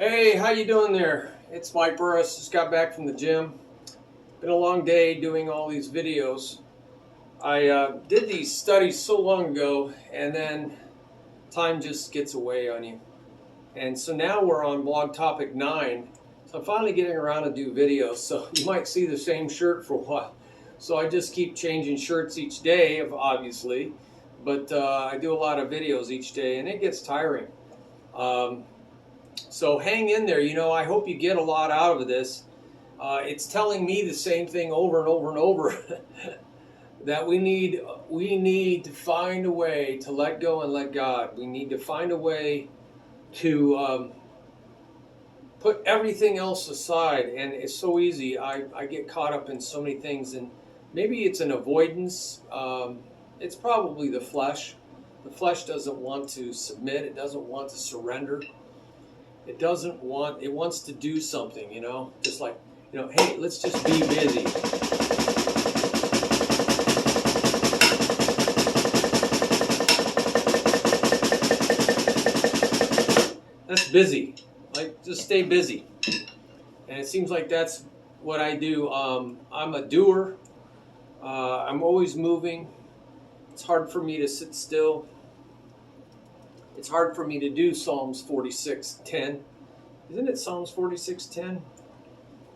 Hey, how you doing there? It's Mike Burris. Just got back from the gym. Been a long day doing all these videos. I did these studies so long ago, and then time just gets away on you. And so now we're on blog topic 9. So I'm finally getting around to do videos. So you might see the same shirt for a while. So I just keep changing shirts each day, obviously. But I do a lot of videos each day, and it gets tiring. So hang in there. I hope you get a lot out of this. It's telling me the same thing over and over and over that we need to find a way to let go and let God. We need to find a way to put everything else aside. And it's so easy. I get caught up in so many things, and maybe it's an avoidance. It's probably the flesh. The flesh doesn't want to submit. It doesn't want to surrender. It wants to do something, just like, hey, let's just be busy. That's busy. Like, just stay busy. And it seems like that's what I do. I'm a doer. I'm always moving. It's hard for me to sit still. It's hard for me to do Psalms 46:10. Isn't it Psalms 46:10?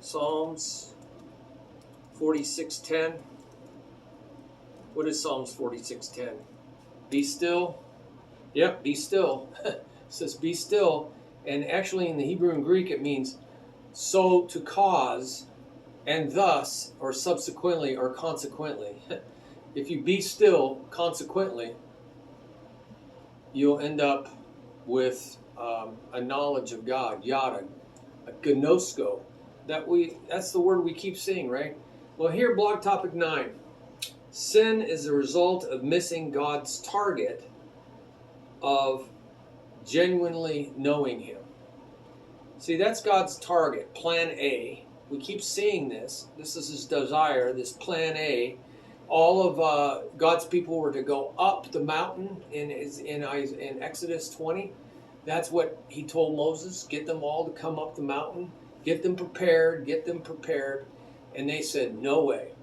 Psalms 46:10. What is Psalms 46:10? Be still. Yep, be still. It says be still. And actually in the Hebrew and Greek it means so to cause and thus or subsequently or consequently. If you be still, consequently, you'll end up with a knowledge of God, yada, a gnosko. That's the word we keep seeing, right? Well, here, blog topic 9. Sin is the result of missing God's target of genuinely knowing Him. See, that's God's target, plan A. We keep seeing this. This is His desire, this plan A. All of God's people were to go up the mountain in Exodus 20. That's what He told Moses, get them all to come up the mountain, get them prepared. And they said, no way.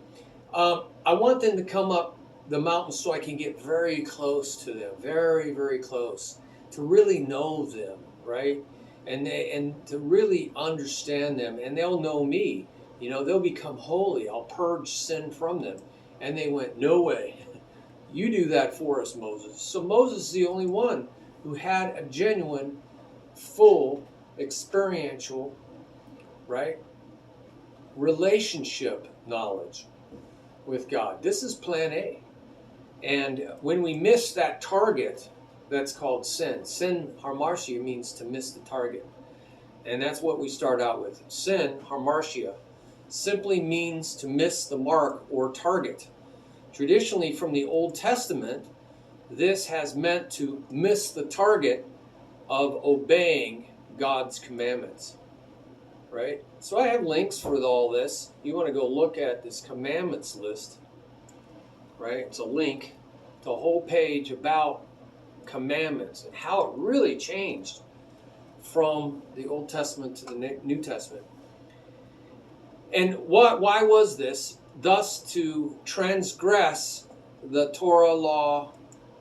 I want them to come up the mountain so I can get very close to them, very, very close, to really know them, right? And to really understand them, and they'll know me. They'll become holy. I'll purge sin from them. And they went, no way. You do that for us, Moses. So Moses is the only one who had a genuine, full, experiential, right, relationship knowledge with God. This is plan A. And when we miss that target, that's called sin. Sin, hamartia, means to miss the target. And that's what we start out with. Sin, hamartia, simply means to miss the mark or target. Traditionally, from the Old Testament, this has meant to miss the target of obeying God's commandments, right? So I have links for all this. You want to go look at this commandments list, right? It's a link to a whole page about commandments and how it really changed from the Old Testament to the New Testament. And why was this? Thus, to transgress the Torah law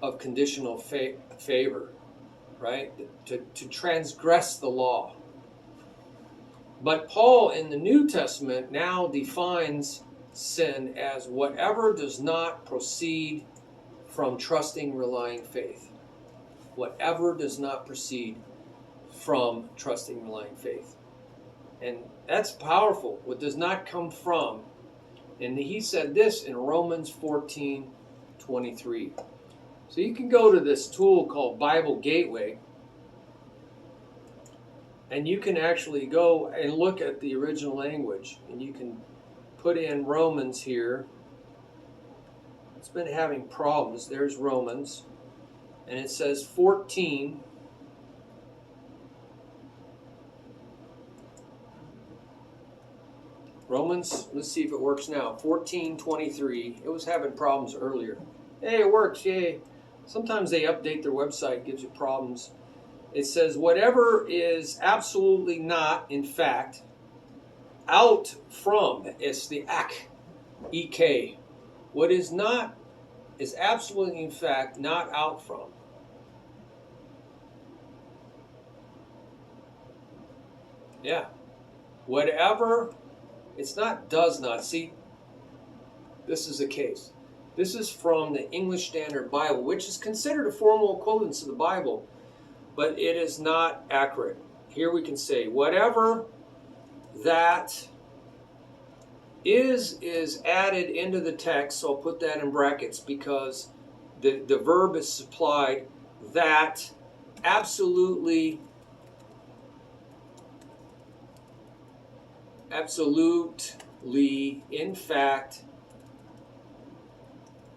of conditional favor, right? To transgress the law. But Paul in the New Testament now defines sin as whatever does not proceed from trusting, relying faith. Whatever does not proceed from trusting, relying faith. And that's powerful. What does not come from. And he said this in Romans 14:23. So you can go to this tool called Bible Gateway, and you can actually go and look at the original language, and you can put in Romans here. It's been having problems. There's Romans, and it says 14. Romans, let's see if it works now. 14:23. It was having problems earlier. Hey, it works, yay. Sometimes they update their website, gives you problems. It says, whatever is absolutely not, in fact, out from, it's the ek. What is not is absolutely, in fact, not out from. Yeah. Whatever, it's not does not. See, this is the case. This is from the English Standard Bible, which is considered a formal equivalence of the Bible, but it is not accurate. Here we can say, whatever that is added into the text, so I'll put that in brackets because the verb is supplied, that absolutely, in fact,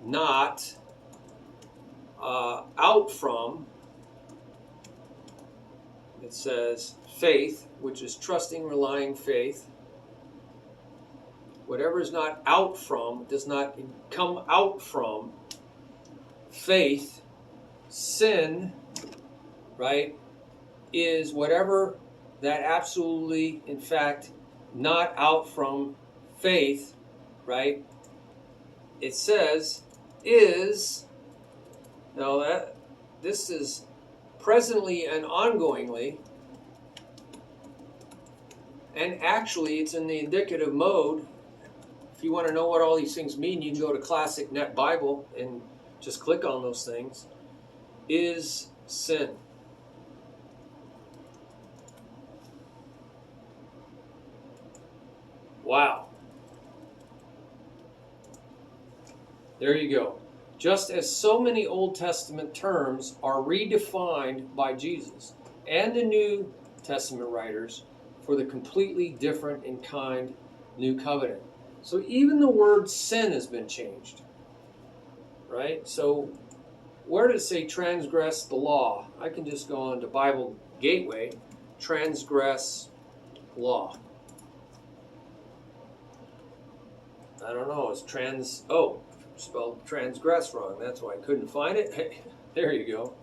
not out from, it says faith, which is trusting, relying faith. Whatever is not out from, does not come out from faith. Sin, right, is whatever that absolutely, in fact, not out from faith, right? It says is, now that this is presently and ongoingly, and actually it's in the indicative mode. If you want to know what all these things mean, you can go to Classic Net Bible and just click on those things. Is sin. Wow. There you go. Just as so many Old Testament terms are redefined by Jesus and the New Testament writers for the completely different in kind new covenant. So even the word sin has been changed, right? So where does it say transgress the law? I can just go on to Bible Gateway, transgress law. I don't know, it's spelled transgress wrong. That's why I couldn't find it. There you go.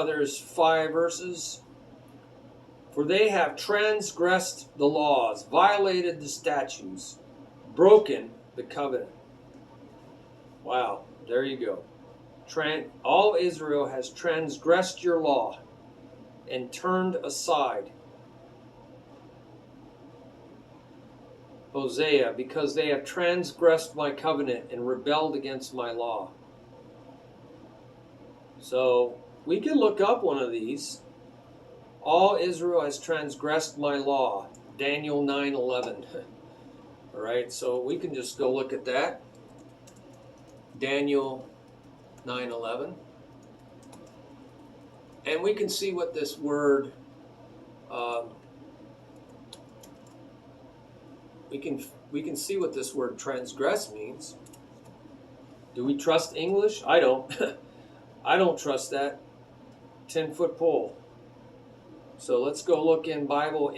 There's 5 verses. For they have transgressed the laws, violated the statutes, broken the covenant. Wow, there you go. All Israel has transgressed your law and turned aside. Hosea, because they have transgressed my covenant and rebelled against my law. So we can look up one of these. All Israel has transgressed my law. Daniel 9:11. All right, so we can just go look at that. Daniel 9:11. And we can see what this word, we can see what this word transgress means. Do we trust English? I don't. I don't trust that 10-foot pole. So let's go look in Bible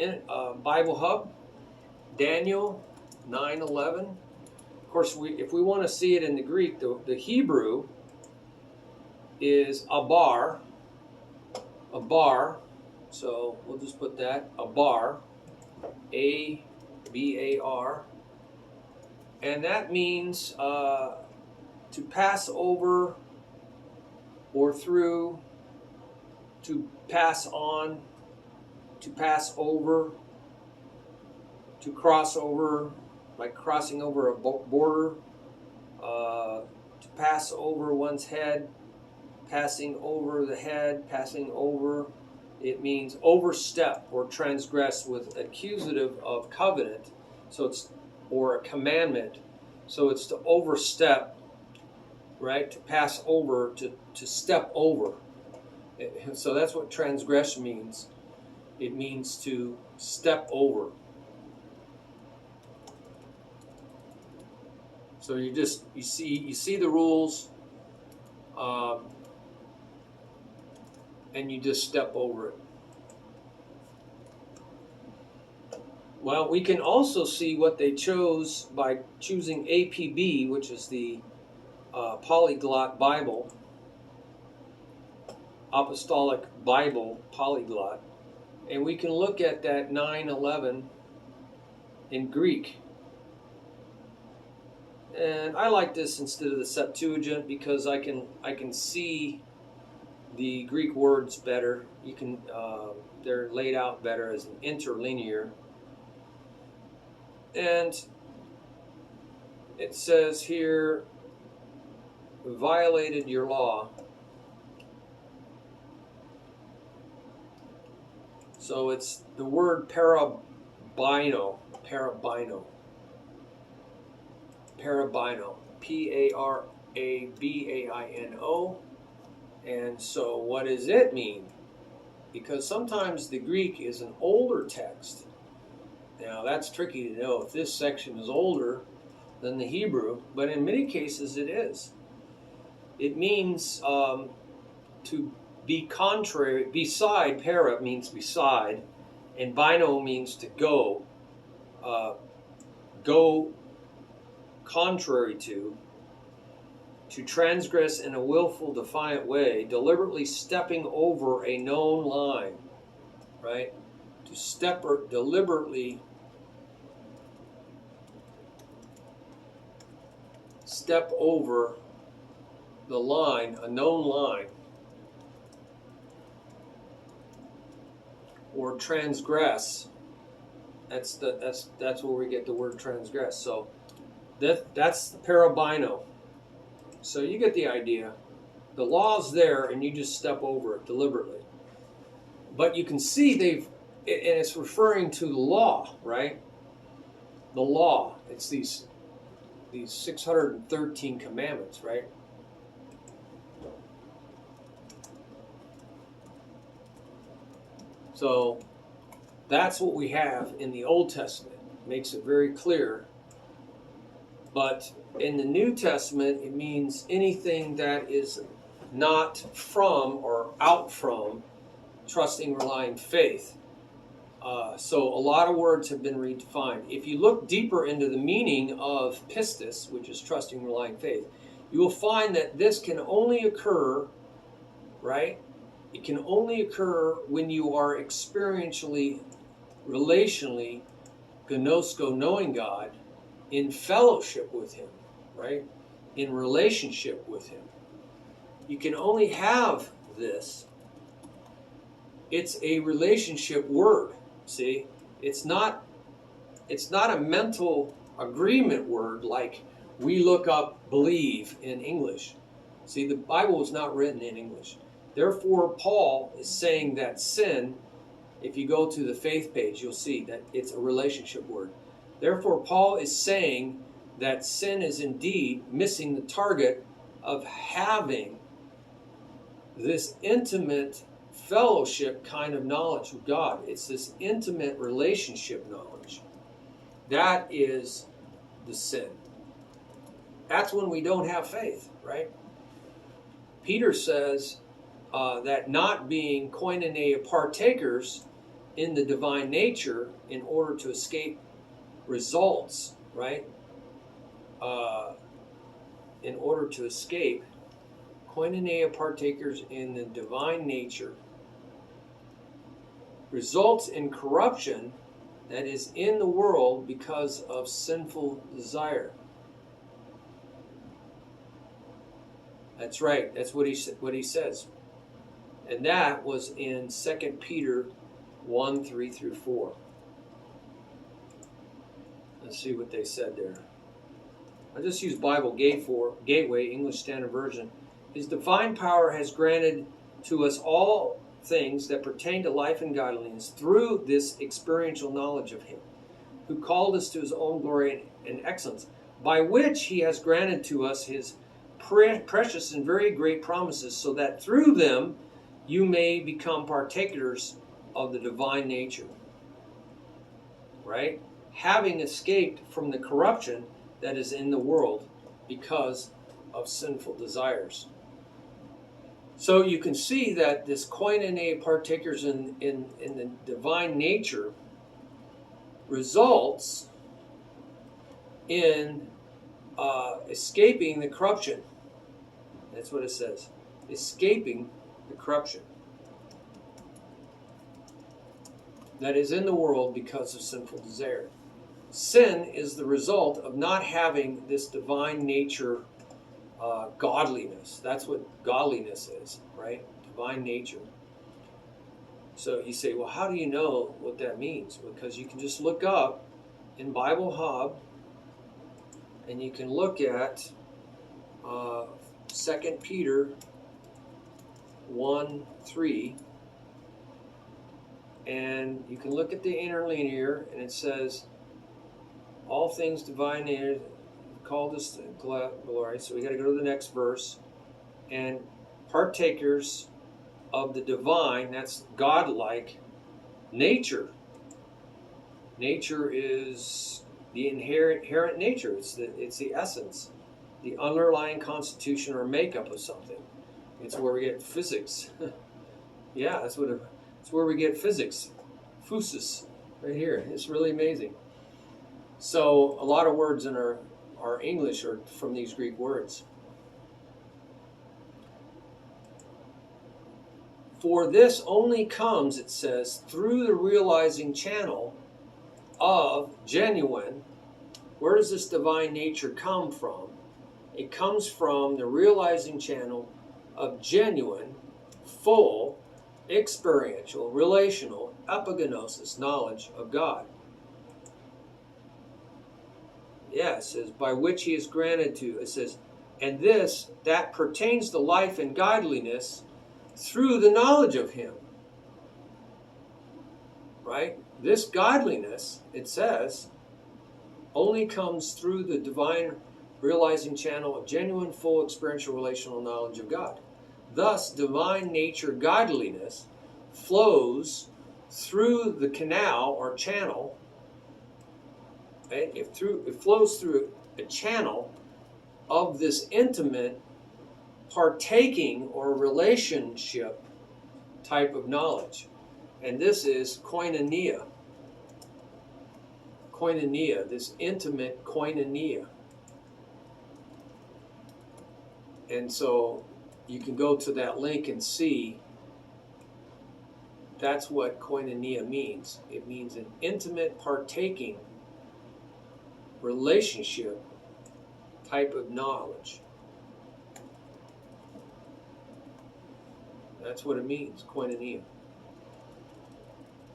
Hub, Daniel 9:11. Of course, if we want to see it in the Greek, the Hebrew is abar. So we'll just put that, abar, A-B-A-R. And that means to pass over or through, to pass on, to pass over, to cross over, like crossing over a border, to pass over one's head, passing over the head, passing over. It means overstep or transgress with accusative of covenant. So it's, or a commandment. So it's to overstep, right? To pass over, to step over. So that's what transgress means. It means to step over. So you see the rules, and you just step over it. Well, we can also see what they chose by choosing APB, which is the Polyglot Bible. Apostolic Bible Polyglot, and we can look at that 9:11 in Greek. And I like this instead of the Septuagint because I can see the Greek words better. You can they're laid out better as an interlinear. And it says here, violated your law. So it's the word parabino, Parabaino. And so what does it mean? Because sometimes the Greek is an older text. Now that's tricky to know if this section is older than the Hebrew, but in many cases it is. It means to be contrary. Beside, para means beside, and bino means to go. Go contrary to transgress in a willful, defiant way, deliberately stepping over a known line, right? To step or deliberately step over the line, a known line, or transgress. That's where we get the word transgress. So that's the parabino. So you get the idea. The law's there, and you just step over it deliberately. But you can see and it's referring to the law, right? The law. It's these 613 commandments, right? So that's what we have in the Old Testament. It makes it very clear. But in the New Testament, it means anything that is not from or out from trusting, relying, faith. So a lot of words have been redefined. If you look deeper into the meaning of pistis, which is trusting, relying, faith, you will find that this can only occur, right? It can only occur when you are experientially, relationally, gnosko, knowing God, in fellowship with Him, right? In relationship with Him. You can only have this. It's a relationship word. See, it's not a mental agreement word like we look up believe in English. See, the Bible was not written in English. Therefore, Paul is saying that sin, if you go to the faith page, you'll see that it's a relationship word. Therefore, Paul is saying that sin is indeed missing the target of having this intimate fellowship kind of knowledge with God. It's this intimate relationship knowledge. That is the sin. That's when we don't have faith, right? Peter says that not being koinonia partakers in the divine nature in order to escape results, right? In order to escape koinonia partakers in the divine nature results in corruption that is in the world because of sinful desire. That's right. That's what he says. And that was in 2 Peter 1, 3 through 4. Let's see what they said there. I just use Bible Gateway, English Standard Version. His divine power has granted to us all things that pertain to life and godliness through this experiential knowledge of Him, who called us to His own glory and excellence, by which He has granted to us His precious and very great promises, so that through them you may become partakers of the divine nature. Right? Having escaped from the corruption that is in the world because of sinful desires. So you can see that this koinonia partakers in the divine nature results in escaping the corruption. That's what it says. Escaping the corruption that is in the world because of sinful desire. Sin is the result of not having this divine nature, godliness. That's what godliness is, right? Divine nature. So you say, well, how do you know what that means? Because you can just look up in Bible Hub, and you can look at 2 Peter 1:3, and you can look at the interlinear, and it says, all things divine called us to glory. So we got to go to the next verse. And partakers of the divine, that's godlike nature. Nature is the inherent nature. It's the essence, the underlying constitution or makeup of something. It's where we get physics. Yeah, that's where we get physics. Physis, right here. It's really amazing. So a lot of words in our English are from these Greek words. For this only comes, it says, through the realizing channel of genuine. Where does this divine nature come from? It comes from the realizing channel of genuine, full, experiential, relational, epignosis, knowledge of God. Yeah, it says, by which he is granted to, it says, and this, that pertains to life and godliness through the knowledge of him. Right? This godliness, it says, only comes through the divine realizing channel of genuine, full, experiential, relational knowledge of God. Thus, divine nature godliness flows through the canal or channel. Right? It flows through a channel of this intimate partaking or relationship type of knowledge. And this is koinonia. Koinonia, this intimate koinonia. And so you can go to that link and see that's what koinonia means. It means an intimate partaking relationship type of knowledge. That's what it means, koinonia.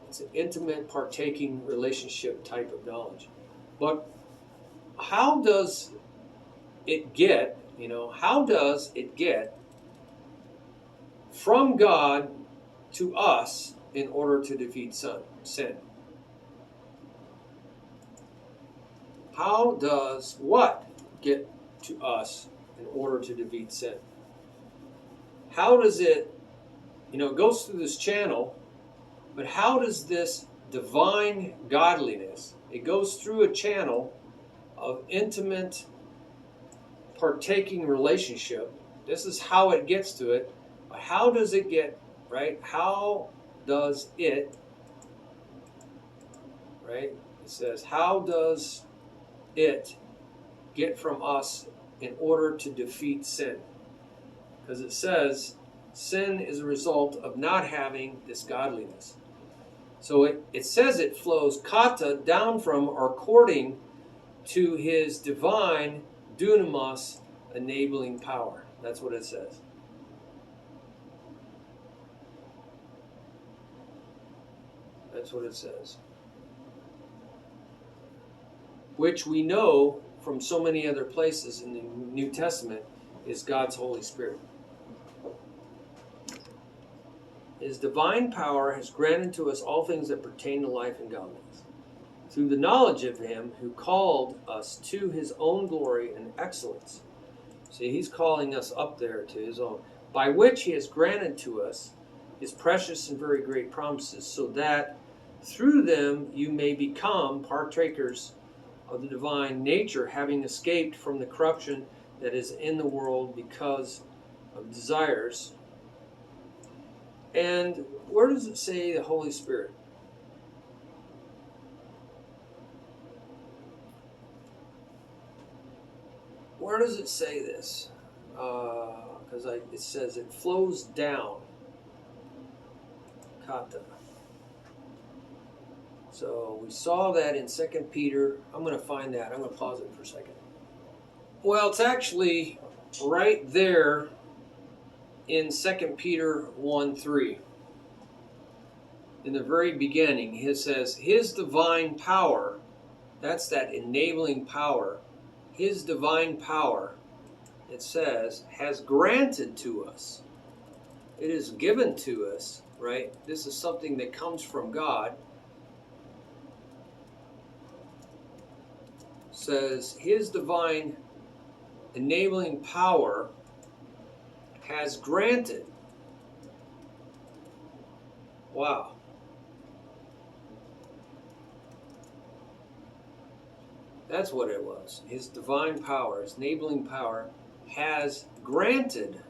It's an intimate partaking relationship type of knowledge. But how does it get, how does it get from God to us in order to defeat sin? How does what get to us in order to defeat sin? How does it, it goes through this channel, but how does this divine godliness, it goes through a channel of intimate partaking relationship. This is how it gets to it. But how does it get, right? How does it, right? It says, how does it get from us in order to defeat sin? Because it says sin is a result of not having this godliness. So it says it flows kata down from or according to his divine dunamis enabling power. That's what it says. That's what it says. Which we know from so many other places in the New Testament is God's Holy Spirit. His divine power has granted to us all things that pertain to life and godliness, through the knowledge of him who called us to his own glory and excellence. See, he's calling us up there to his own, by which he has granted to us his precious and very great promises, so that through them you may become partakers of the divine nature, having escaped from the corruption that is in the world because of desires. And where does it say the Holy Spirit? Where does it say this? Because it says it flows down. kata. So we saw that in 2 Peter. I'm going to find that. I'm going to pause it for a second. Well, it's actually right there in 2 Peter 1:3. In the very beginning, it says, His divine power, that's that enabling power, His divine power, it says, has granted to us. It is given to us, right? This is something that comes from God. Says, His divine enabling power has granted. Wow. That's what it was. His divine power, His enabling power, has granted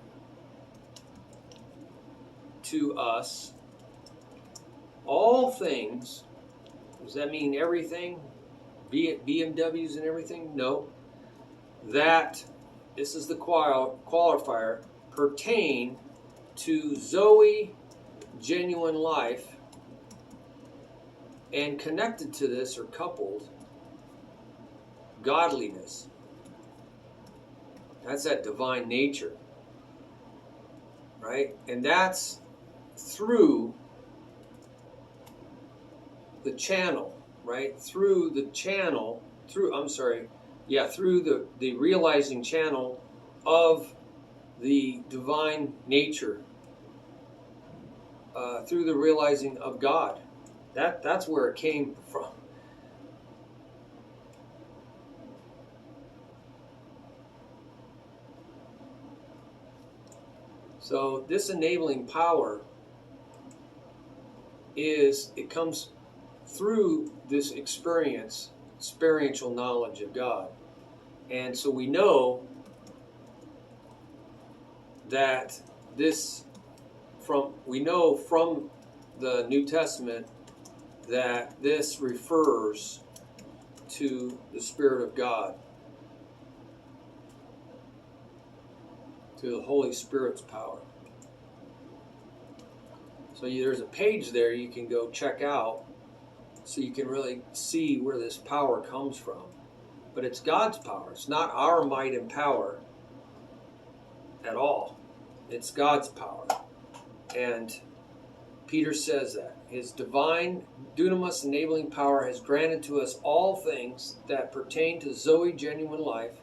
to us all things. Does that mean everything? Be it BMWs and everything? No. That, this is the qualifier, pertain to Zoe, genuine life, and connected to this or coupled, godliness. That's that divine nature, right? And that's through the channel, right? Through the realizing channel of the divine nature, through the realizing of God. That's where it came from. So this enabling power it comes through this experiential knowledge of God. And so we know that we know from the New Testament that this refers to the Spirit of God, to the Holy Spirit's power. So there's a page there you can go check out so you can really see where this power comes from. But it's God's power. It's not our might and power at all. It's God's power. And Peter says that. His divine dunamis enabling power has granted to us all things that pertain to Zoe, genuine life.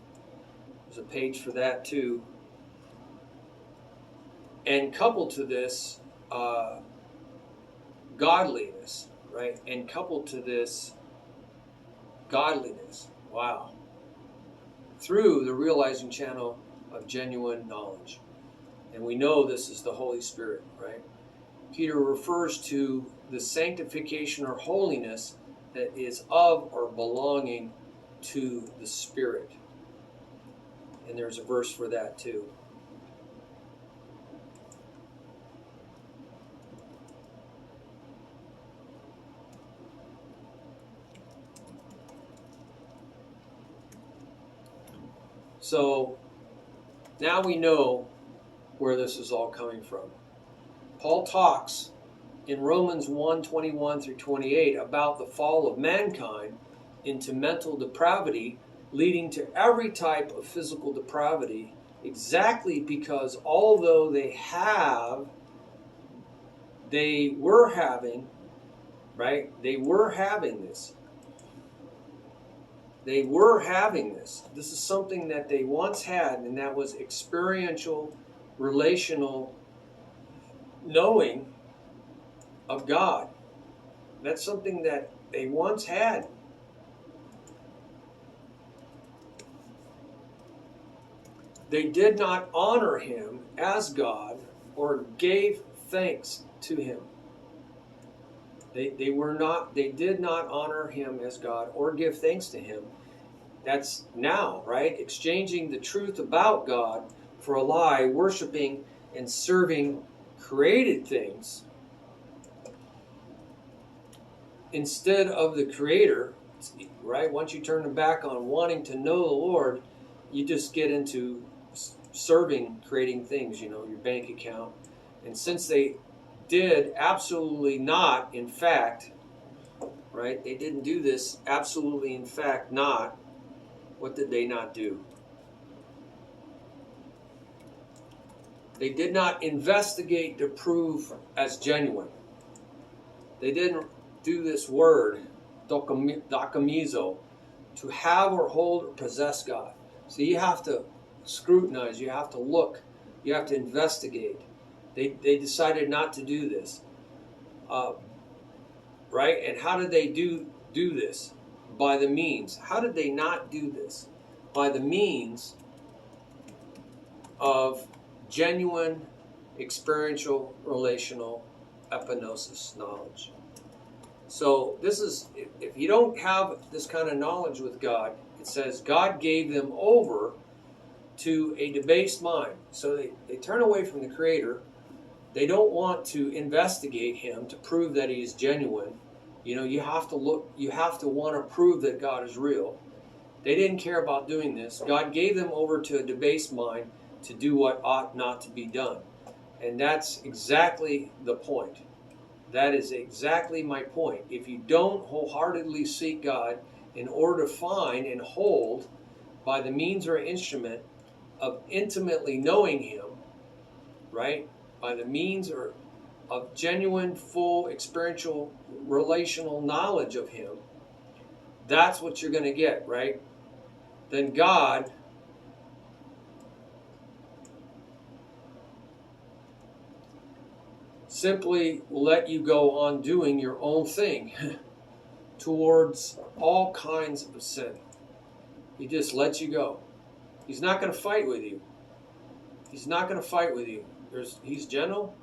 There's a page for that too. And coupled to this, godliness, right? And coupled to this, godliness. Wow. Through the realizing channel of genuine knowledge. And we know this is the Holy Spirit, right? Peter refers to the sanctification or holiness that is of or belonging to the Spirit. And there's a verse for that too. So now we know where this is all coming from. Paul talks in Romans 1:21 through 28 about the fall of mankind into mental depravity, leading to every type of physical depravity, exactly because although they were having this. They were having this. This is something that they once had, and that was experiential, relational knowing of God. That's something that they once had. They did not honor Him as God or gave thanks to Him. They did not honor Him as God or give thanks to Him. That's now, right? Exchanging the truth about God for a lie, worshiping and serving created things instead of the Creator, right? Once you turn the back on wanting to know the Lord, you just get into serving, creating things, your bank account. And since they did absolutely not, in fact, right? They didn't do this absolutely, in fact, not. What did they not do? They did not investigate to prove as genuine. They didn't do this word, dokamizo, to have or hold or possess God. So you have to scrutinize, you have to look, you have to investigate. They decided not to do this. Right? And how did they do this? By the means. How did they not do this? By the means of genuine, experiential, relational, epignosis knowledge. So this is, if you don't have this kind of knowledge with God, it says God gave them over to a debased mind. So they turn away from the Creator. They don't want to investigate Him to prove that He is genuine. You have to look, you have to want to prove that God is real. They didn't care about doing this. God gave them over to a debased mind to do what ought not to be done. And that's exactly the point. That is exactly my point. If you don't wholeheartedly seek God in order to find and hold by the means or instrument of intimately knowing Him, right? By the means or of genuine, full, experiential, relational knowledge of Him, that's what you're going to get, right? Then God simply will let you go on doing your own thing towards all kinds of sin. He just lets you go. He's not going to fight with you. He's not going to fight with you. He's gentle,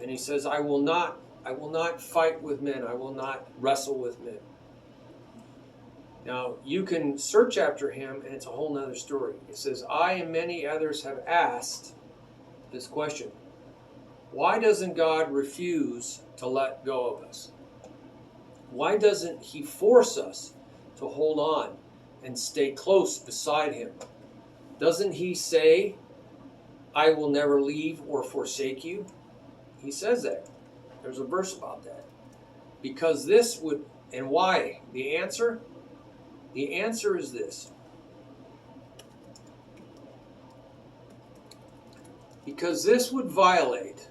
and He says, I will not fight with men. I will not wrestle with men. Now, you can search after Him, and it's a whole nother story. It says, I and many others have asked this question. Why doesn't God refuse to let go of us? Why doesn't He force us to hold on and stay close beside Him? Doesn't He say, I will never leave or forsake you? He says that. There's a verse about that. Because this would, and why? The answer? The answer is this. Because this would violate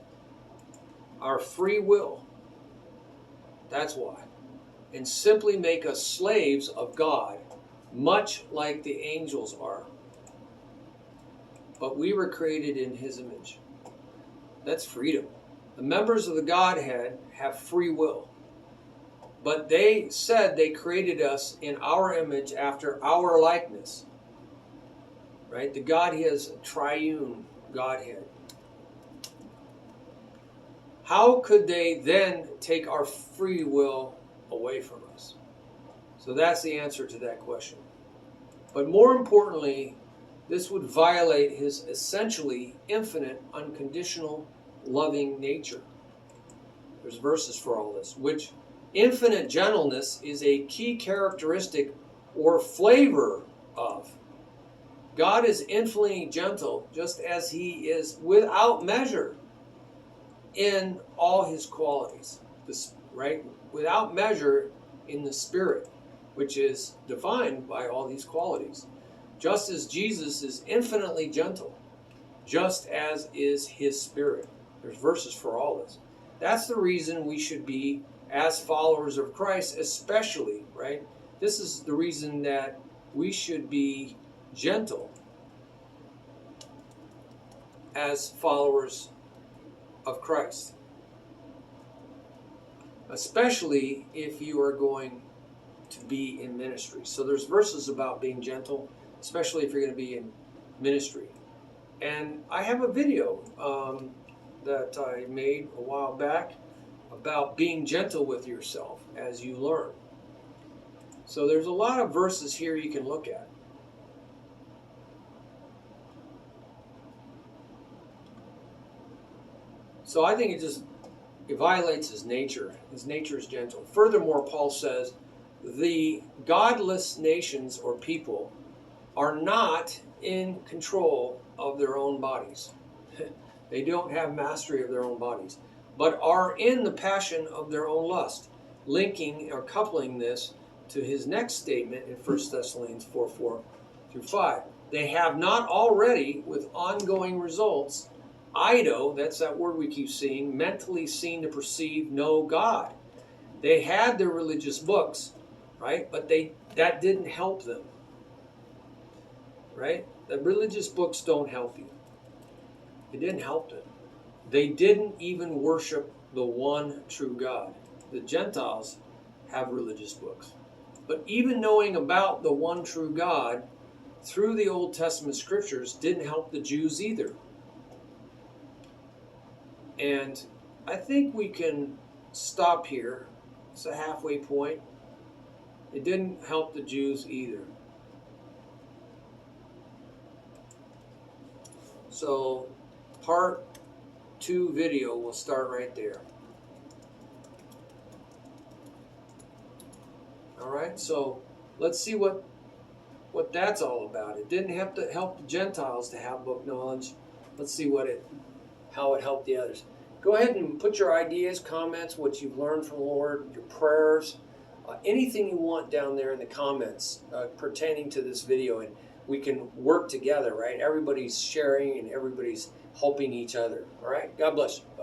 our free will. That's why. And simply make us slaves of God, much like the angels are. But we were created in His image. That's freedom. The members of the Godhead have free will. But they said they created us in our image after our likeness. Right? The Godhead is a triune Godhead. How could they then take our free will away from us? So that's the answer to that question. But more importantly, this would violate His essentially infinite, unconditional, loving nature. There's verses for all this, which infinite gentleness is a key characteristic or flavor of. God is infinitely gentle, just as He is without measure in all His qualities, right? Without measure in the Spirit, which is defined by all these qualities. Just as Jesus is infinitely gentle, just as is His Spirit. There's verses for all this. That's the reason we should be, as followers of Christ, especially, right? This is the reason that we should be gentle as followers of Christ. Especially if you are going to be in ministry. So there's verses about being gentle, especially if you're going to be in ministry. And I have a video that I made a while back about being gentle with yourself as you learn. So there's a lot of verses here you can look at. So I think it violates His nature. His nature is gentle. Furthermore, Paul says, the godless nations or people are not in control of their own bodies. They don't have mastery of their own bodies. but are in the passion of their own lust, linking or coupling this to his next statement in 1 Thessalonians 4:4-5. They have not already, with ongoing results, eido, that's that word we keep seeing, mentally seen to perceive no God. They had their religious books, right? But that didn't help them, right? The religious books don't help you. It didn't help them. They didn't even worship the one true God. The Gentiles have religious books. But even knowing about the one true God through the Old Testament scriptures didn't help the Jews either. And I think we can stop here. It's a halfway point. It didn't help the Jews either. So part 2 video will start right there. All right, so let's see what that's all about. It didn't have to help the Gentiles to have book knowledge. Let's see how it helped the others. Go ahead and put your ideas, comments, what you've learned from the Lord, your prayers, anything you want down there in the comments pertaining to this video, and we can work together, right? Everybody's sharing and everybody's helping each other. All right, God bless you. Bye-bye.